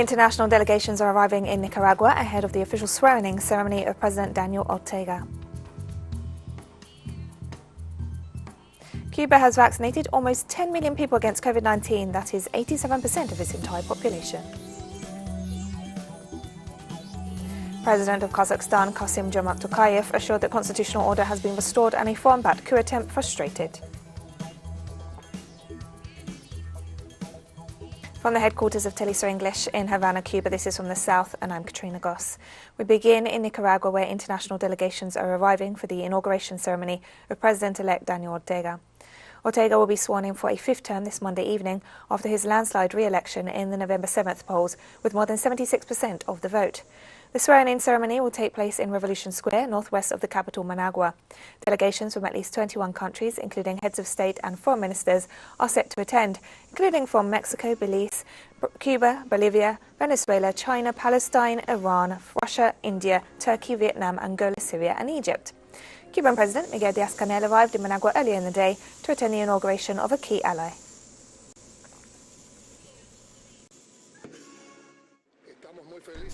International delegations are arriving in Nicaragua ahead of the official swearing-in ceremony of President Daniel Ortega. Cuba has vaccinated almost 10 million people against COVID-19, that is 87% of its entire population. President of Kazakhstan, Kassym-Jomart Tokayev, assured that constitutional order has been restored and a foreign-backed coup attempt frustrated. From the headquarters of teleSUR English in Havana, Cuba, this is From the South, and I'm Katrina Goss. We begin in Nicaragua, where international delegations are arriving for the inauguration ceremony of President-elect Daniel Ortega. Ortega will be sworn in for a fifth term this Monday evening after his landslide re-election in the November 7th polls with more than 76% of the vote. The swearing-in ceremony will take place in Revolution Square, northwest of the capital Managua. Delegations from at least 21 countries, including heads of state and foreign ministers, are set to attend, including from Mexico, Belize, Cuba, Bolivia, Venezuela, China, Palestine, Iran, Russia, India, Turkey, Vietnam, Angola, Syria and Egypt. Cuban President Miguel Díaz-Canel arrived in Managua earlier in the day to attend the inauguration of a key ally.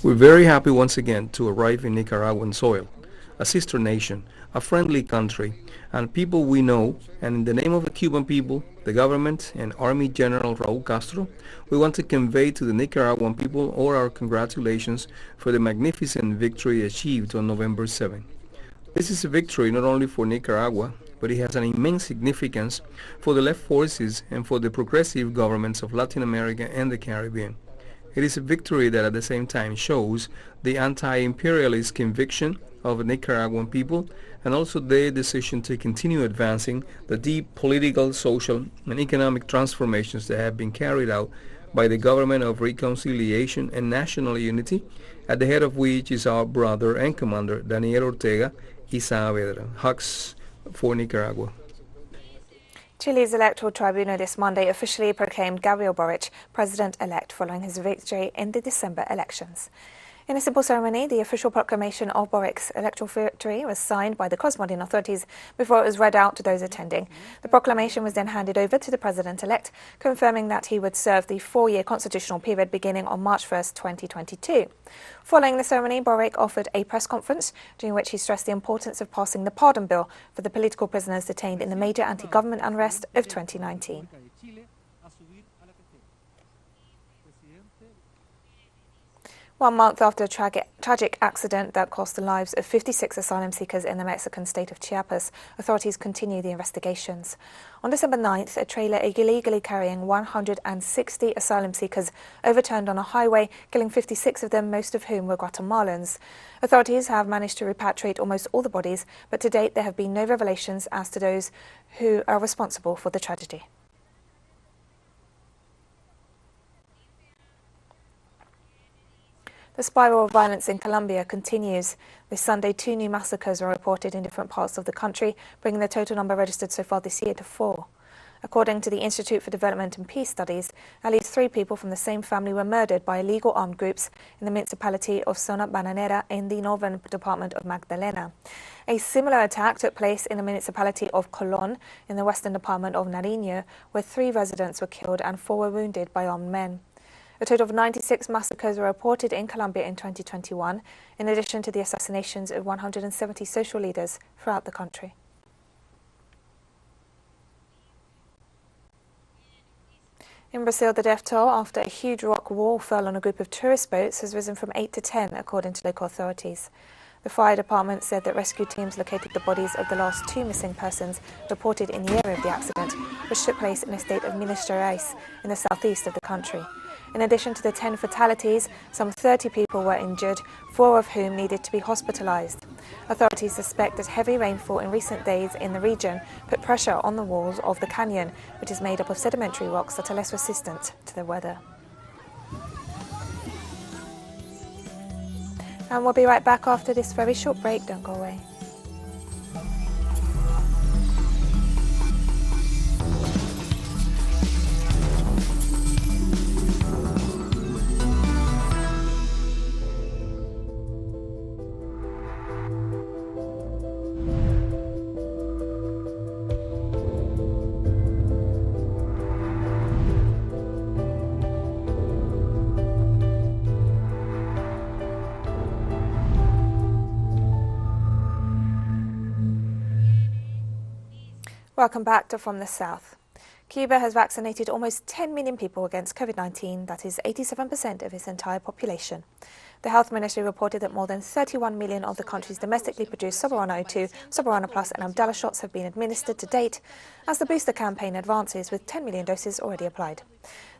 We're very happy once again to arrive in Nicaraguan soil, a sister nation, a friendly country, and people we know, and in the name of the Cuban people, the government, and Army General Raúl Castro, we want to convey to the Nicaraguan people all our congratulations for the magnificent victory achieved on November 7. This is a victory not only for Nicaragua, but it has an immense significance for the left forces and for the progressive governments of Latin America and the Caribbean. It is a victory that at the same time shows the anti-imperialist conviction of the Nicaraguan people and also their decision to continue advancing the deep political, social and economic transformations that have been carried out by the government of reconciliation and national unity, at the head of which is our brother and commander Daniel Ortega y Saavedra. Hugs for Nicaragua. Chile's electoral tribunal this Monday officially proclaimed Gabriel Boric president-elect following his victory in the December elections. In a simple ceremony, the official proclamation of Boric's electoral victory was signed by the Cosmopolitan authorities before it was read out to those attending. The proclamation was then handed over to the president-elect, confirming that he would serve the 4-year constitutional period beginning on March 1st, 2022. Following the ceremony, Boric offered a press conference during which he stressed the importance of passing the pardon bill for the political prisoners detained in the major anti-government unrest of 2019. 1 month after a tragic accident that cost the lives of 56 asylum seekers in the Mexican state of Chiapas, authorities continue the investigations. On December 9th, a trailer illegally carrying 160 asylum seekers overturned on a highway, killing 56 of them, most of whom were Guatemalans. Authorities have managed to repatriate almost all the bodies, but to date there have been no revelations as to those who are responsible for the tragedy. The spiral of violence in Colombia continues. This Sunday, 2 new massacres were reported in different parts of the country, bringing the total number registered so far this year to 4. According to the Institute for Development and Peace Studies, at least 3 people from the same family were murdered by illegal armed groups in the municipality of Zona Bananera in the northern department of Magdalena. A similar attack took place in the municipality of Colón in the western department of Nariño, where 3 residents were killed and 4 were wounded by armed men. A total of 96 massacres were reported in Colombia in 2021, in addition to the assassinations of 170 social leaders throughout the country. In Brazil, the death toll after a huge rock wall fell on a group of tourist boats has risen from 8 to 10, according to local authorities. The fire department said that rescue teams located the bodies of the last 2 missing persons reported in the area of the accident, which took place in the state of Minas Gerais in the southeast of the country. In addition to the 10 fatalities, some 30 people were injured, 4 of whom needed to be hospitalized. Authorities suspect that heavy rainfall in recent days in the region put pressure on the walls of the canyon, which is made up of sedimentary rocks that are less resistant to the weather. And we'll be right back after this very short break. Don't go away. Welcome back to From the South. Cuba has vaccinated almost 10 million people against COVID-19, that is 87% of its entire population. The Health Ministry reported that more than 31 million of the country's domestically produced Soberana 02, Soberana Plus and Abdala shots have been administered to date, as the booster campaign advances with 10 million doses already applied.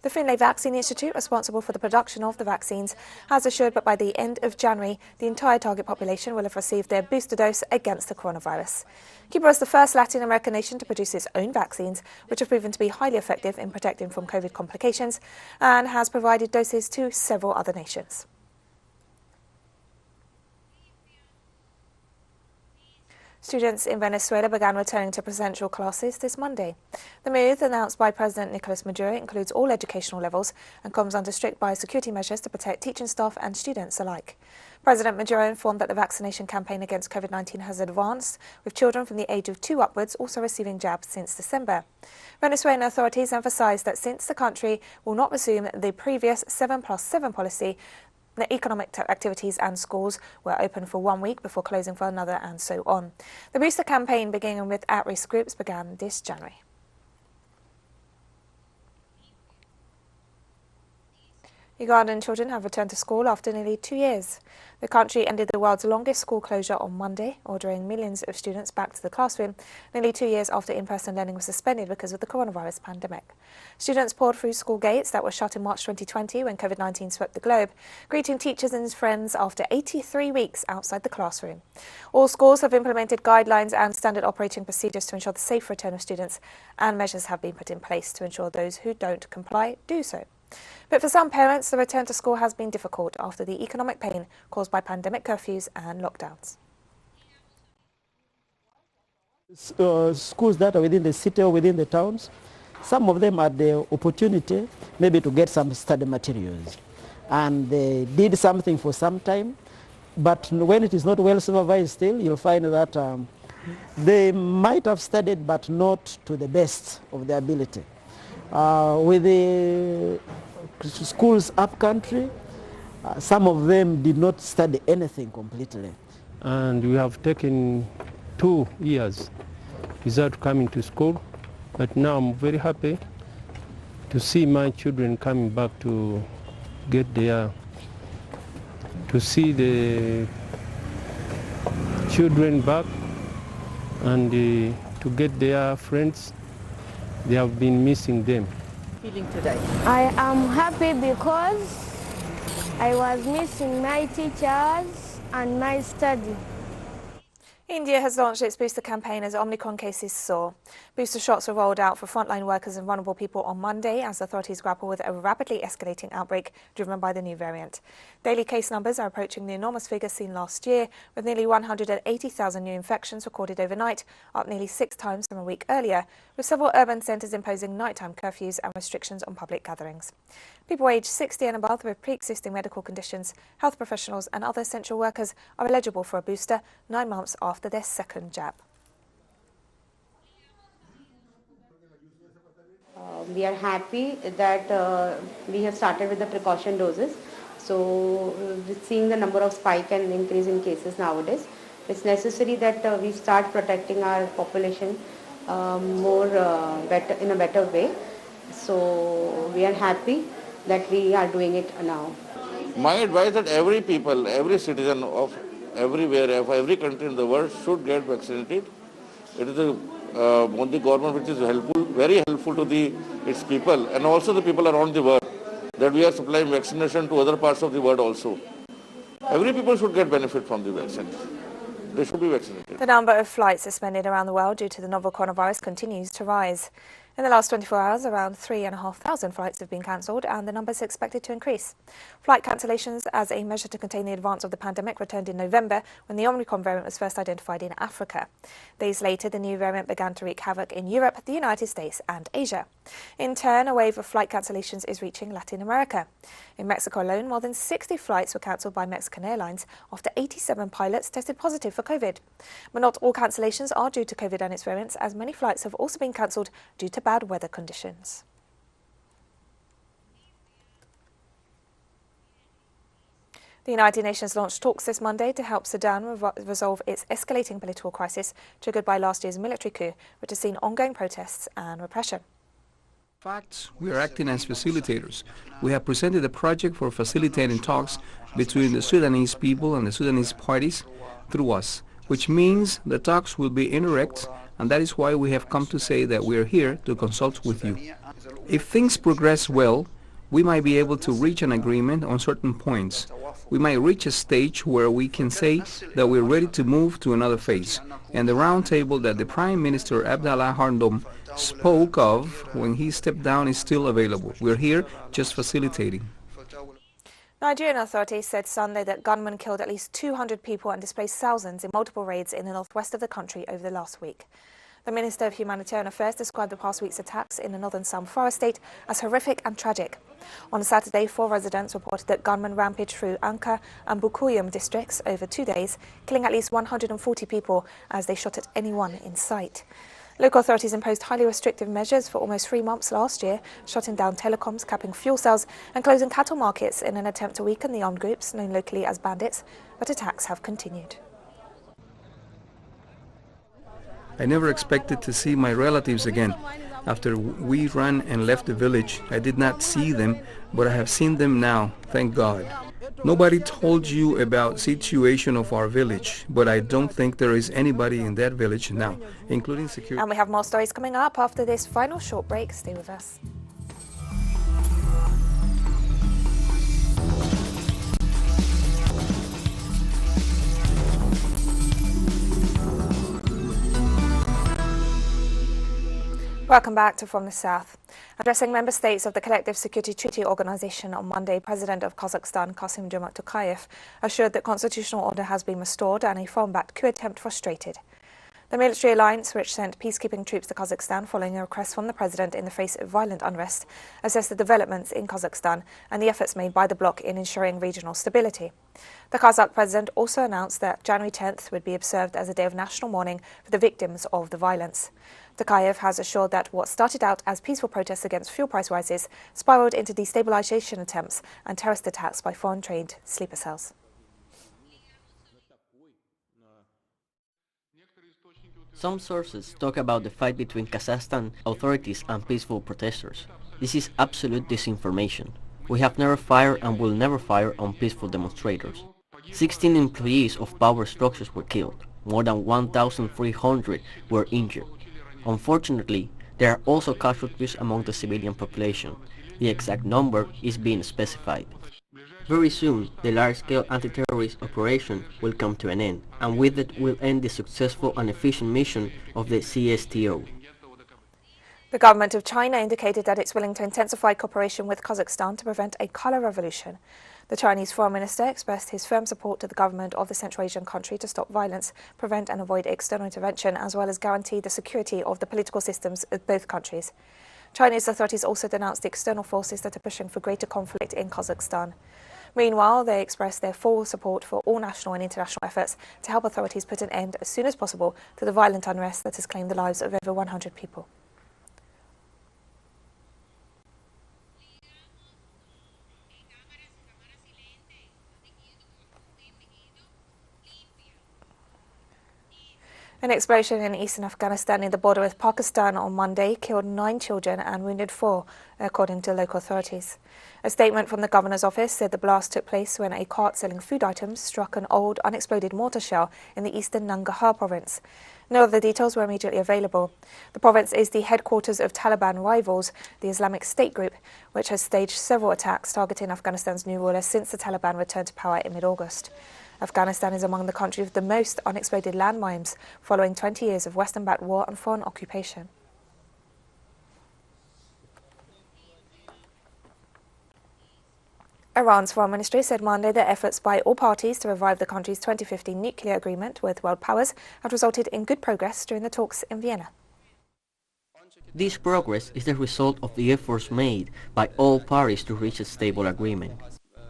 The Finlay Vaccine Institute, responsible for the production of the vaccines, has assured that by the end of January, the entire target population will have received their booster dose against the coronavirus. Cuba is the first Latin American nation to produce its own vaccines, which have proven to be highly effective in protecting from COVID complications, and has provided doses to several other nations. Students in Venezuela began returning to presential classes this Monday. The move, announced by President Nicolas Maduro, includes all educational levels and comes under strict biosecurity measures to protect teaching staff and students alike. President Maduro informed that the vaccination campaign against COVID-19 has advanced, with children from the age of 2 upwards also receiving jabs since December. Venezuelan authorities emphasized that since the country will not resume the previous 7+7 policy, the economic activities and schools were open for 1 week before closing for another, and so on. The booster campaign, beginning with at-risk groups, began this January. Ugandan children have returned to school after nearly 2 years. The country ended the world's longest school closure on Monday, ordering millions of students back to the classroom, nearly 2 years after in-person learning was suspended because of the coronavirus pandemic. Students poured through school gates that were shut in March 2020 when COVID-19 swept the globe, greeting teachers and friends after 83 weeks outside the classroom. All schools have implemented guidelines and standard operating procedures to ensure the safe return of students, and measures have been put in place to ensure those who don't comply do so. But for some parents, the return to school has been difficult after the economic pain caused by pandemic curfews and lockdowns. Schools that are within the city or within the towns, some of them had the opportunity maybe to get some study materials. And they did something for some time, but when it is not well supervised still, you'll find that they might have studied, but not to the best of their ability. With the schools up country, some of them did not study anything completely. And we have taken 2 years without coming to school, but now I'm very happy to see my children coming back to get their, to see the children back and to get their friends. They have been missing them. Feeling today? I am happy because I was missing my teachers and my study. India has launched its booster campaign as Omicron cases soar. Booster shots were rolled out for frontline workers and vulnerable people on Monday as authorities grapple with a rapidly escalating outbreak driven by the new variant. Daily case numbers are approaching the enormous figures seen last year, with nearly 180,000 new infections recorded overnight, up nearly 6 times from a week earlier, with several urban centres imposing nighttime curfews and restrictions on public gatherings. People aged 60 and above with pre-existing medical conditions, health professionals and other essential workers are eligible for a booster 9 months after their second jab. We are happy that we have started with the precaution doses. So seeing the number of spike and increase in cases nowadays, it's necessary that we start protecting our population better in a better way. So we are happy that we are doing it now. My advice that every people, every citizen of everywhere, of every country in the world should get vaccinated. It is the Modi government which is helpful, very helpful to its people and also the people around the world, that we are supplying vaccination to other parts of the world also. Every people should get benefit from the vaccine. They should be vaccinated. The number of flights suspended around the world due to the novel coronavirus continues to rise. In the last 24 hours, around 3,500 flights have been cancelled, and the number is expected to increase. Flight cancellations as a measure to contain the advance of the pandemic returned in November when the Omicron variant was first identified in Africa. Days later, the new variant began to wreak havoc in Europe, the United States and Asia. In turn, a wave of flight cancellations is reaching Latin America. In Mexico alone, more than 60 flights were cancelled by Mexican Airlines after 87 pilots tested positive for COVID. But not all cancellations are due to COVID and its variants, as many flights have also been cancelled due to bad weather conditions. The United Nations launched talks this Monday to help Sudan resolve its escalating political crisis triggered by last year's military coup, which has seen ongoing protests and repression. In fact, we are acting as facilitators. We have presented a project for facilitating talks between the Sudanese people and the Sudanese parties through us, which means the talks will be indirect, and that is why we have come to say that we are here to consult with you. If things progress well, we might be able to reach an agreement on certain points. We might reach a stage where we can say that we're ready to move to another phase. And the round table that the Prime Minister Abdallah Hamdok spoke of when he stepped down is still available. We're here just facilitating. Nigerian authorities said Sunday that gunmen killed at least 200 people and displaced thousands in multiple raids in the northwest of the country over the last week. The Minister of Humanitarian Affairs described the past week's attacks in the northern Zamfara state as horrific and tragic. On Saturday, 4 residents reported that gunmen rampaged through Anka and Bukuyum districts over 2 days, killing at least 140 people as they shot at anyone in sight. Local authorities imposed highly restrictive measures for almost 3 months last year, shutting down telecoms, capping fuel cells and closing cattle markets in an attempt to weaken the armed groups known locally as bandits, but attacks have continued. I never expected to see my relatives again. After we ran and left the village, I did not see them, but I have seen them now, thank God. Nobody told you about situation of our village, but I don't think there is anybody in that village now, including security. And we have more stories coming up after this final short break. Stay with us. Welcome back to From the South. Addressing member states of the Collective Security Treaty Organization on Monday, President of Kazakhstan, Kassym-Jomart Tokayev, assured that constitutional order has been restored and a foreign-backed coup attempt frustrated. The military alliance, which sent peacekeeping troops to Kazakhstan following a request from the president in the face of violent unrest, assessed the developments in Kazakhstan and the efforts made by the bloc in ensuring regional stability. The Kazakh president also announced that January 10th would be observed as a day of national mourning for the victims of the violence. Tokayev has assured that what started out as peaceful protests against fuel price rises spiraled into destabilization attempts and terrorist attacks by foreign-trained sleeper cells. Some sources talk about the fight between Kazakhstan authorities and peaceful protesters. This is absolute disinformation. We have never fired and will never fire on peaceful demonstrators. 16 employees of power structures were killed. More than 1,300 were injured. Unfortunately, there are also casualties among the civilian population. The exact number is being specified. Very soon, the large-scale anti-terrorist operation will come to an end, and with it will end the successful and efficient mission of the CSTO. The government of China indicated that it's willing to intensify cooperation with Kazakhstan to prevent a color revolution. The Chinese foreign minister expressed his firm support to the government of the Central Asian country to stop violence, prevent and avoid external intervention, as well as guarantee the security of the political systems of both countries. Chinese authorities also denounced the external forces that are pushing for greater conflict in Kazakhstan. Meanwhile, they expressed their full support for all national and international efforts to help authorities put an end as soon as possible to the violent unrest that has claimed the lives of over 100 people. An explosion in eastern Afghanistan near the border with Pakistan on Monday killed 9 children and wounded 4, according to local authorities. A statement from the governor's office said the blast took place when a cart selling food items struck an old unexploded mortar shell in the eastern Nangarhar province. No other details were immediately available. The province is the headquarters of Taliban rivals, the Islamic State group, which has staged several attacks targeting Afghanistan's new ruler since the Taliban returned to power in mid-August. Afghanistan is among the countries with the most unexploded landmines, following 20 years of Western-backed war and foreign occupation. Iran's foreign ministry said Monday that efforts by all parties to revive the country's 2015 nuclear agreement with world powers have resulted in good progress during the talks in Vienna. This progress is the result of the efforts made by all parties to reach a stable agreement.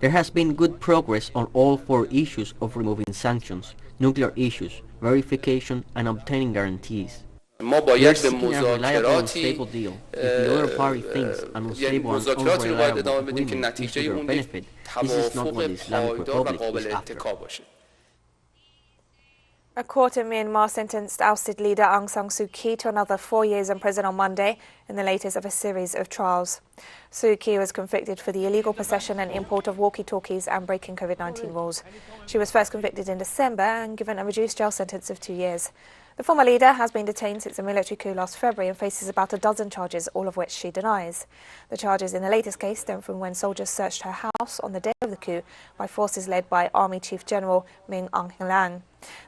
There has been good progress on all 4 issues of removing sanctions, nuclear issues, verification and obtaining guarantees. ما We are باید به seeking a reliable and مذاکراتی stable deal. If the other party thinks an یعنی unstable and مذاکراتی رو باید unreliable ادامه بدیم که agreement is to نتیجه their اون یک benefit, this is not what توافق the Islamic پایدار و Republic قابل is after. اتکا باشه. A court in Myanmar sentenced ousted leader Aung San Suu Kyi to another 4 years in prison on Monday in the latest of a series of trials. Suu Kyi was convicted for the illegal possession and import of walkie-talkies and breaking COVID-19 rules. She was first convicted in December and given a reduced jail sentence of 2 years. The former leader has been detained since a military coup last February and faces about a dozen charges, all of which she denies. The charges in the latest case stem from when soldiers searched her house on the day of the coup by forces led by Army Chief General Min Aung Hlaing.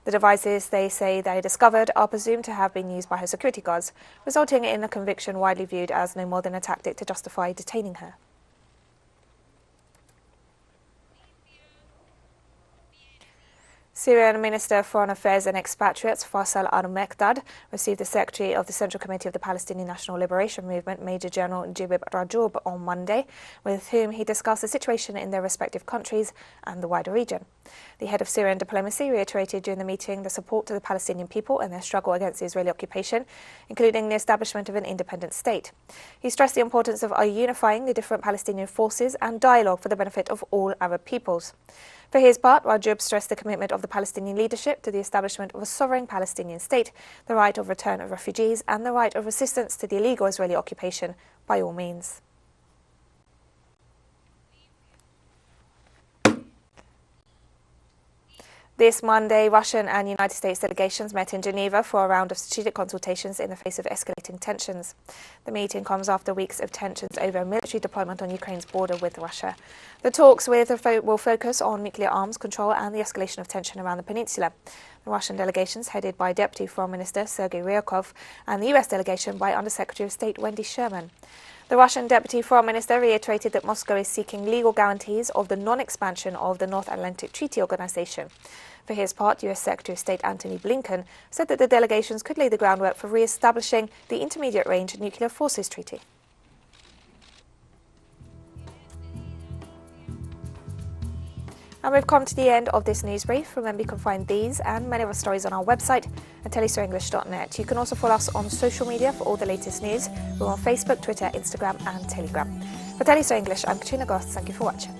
The devices they say they discovered are presumed to have been used by her security guards, resulting in a conviction widely viewed as no more than a tactic to justify detaining her. Syrian Minister of Foreign Affairs and Expatriates Faisal al-Mekdad received the Secretary of the Central Committee of the Palestinian National Liberation Movement, Major General Jibib Rajoub, on Monday, with whom he discussed the situation in their respective countries and the wider region. The head of Syrian diplomacy reiterated during the meeting the support to the Palestinian people and their struggle against the Israeli occupation, including the establishment of an independent state. He stressed the importance of unifying the different Palestinian forces and dialogue for the benefit of all Arab peoples. For his part, Rajoub stressed the commitment of the Palestinian leadership to the establishment of a sovereign Palestinian state, the right of return of refugees, and the right of resistance to the illegal Israeli occupation by all means. This Monday, Russian and United States delegations met in Geneva for a round of strategic consultations in the face of escalating tensions. The meeting comes after weeks of tensions over military deployment on Ukraine's border with Russia. The talks will focus on nuclear arms control and the escalation of tension around the peninsula. The Russian delegations, headed by Deputy Foreign Minister Sergei Ryabkov, and the US delegation by Under-Secretary of State Wendy Sherman. The Russian Deputy Foreign Minister reiterated that Moscow is seeking legal guarantees of the non-expansion of the North Atlantic Treaty Organization. For his part, US Secretary of State Antony Blinken said that the delegations could lay the groundwork for re-establishing the Intermediate-Range Nuclear Forces Treaty. And we've come to the end of this news brief. Remember, you can find these and many other stories on our website at telesurenglish.net. You can also follow us on social media for all the latest news. We're on Facebook, Twitter, Instagram and Telegram. For teleSUR English, I'm Katrina Goss. Thank you for watching.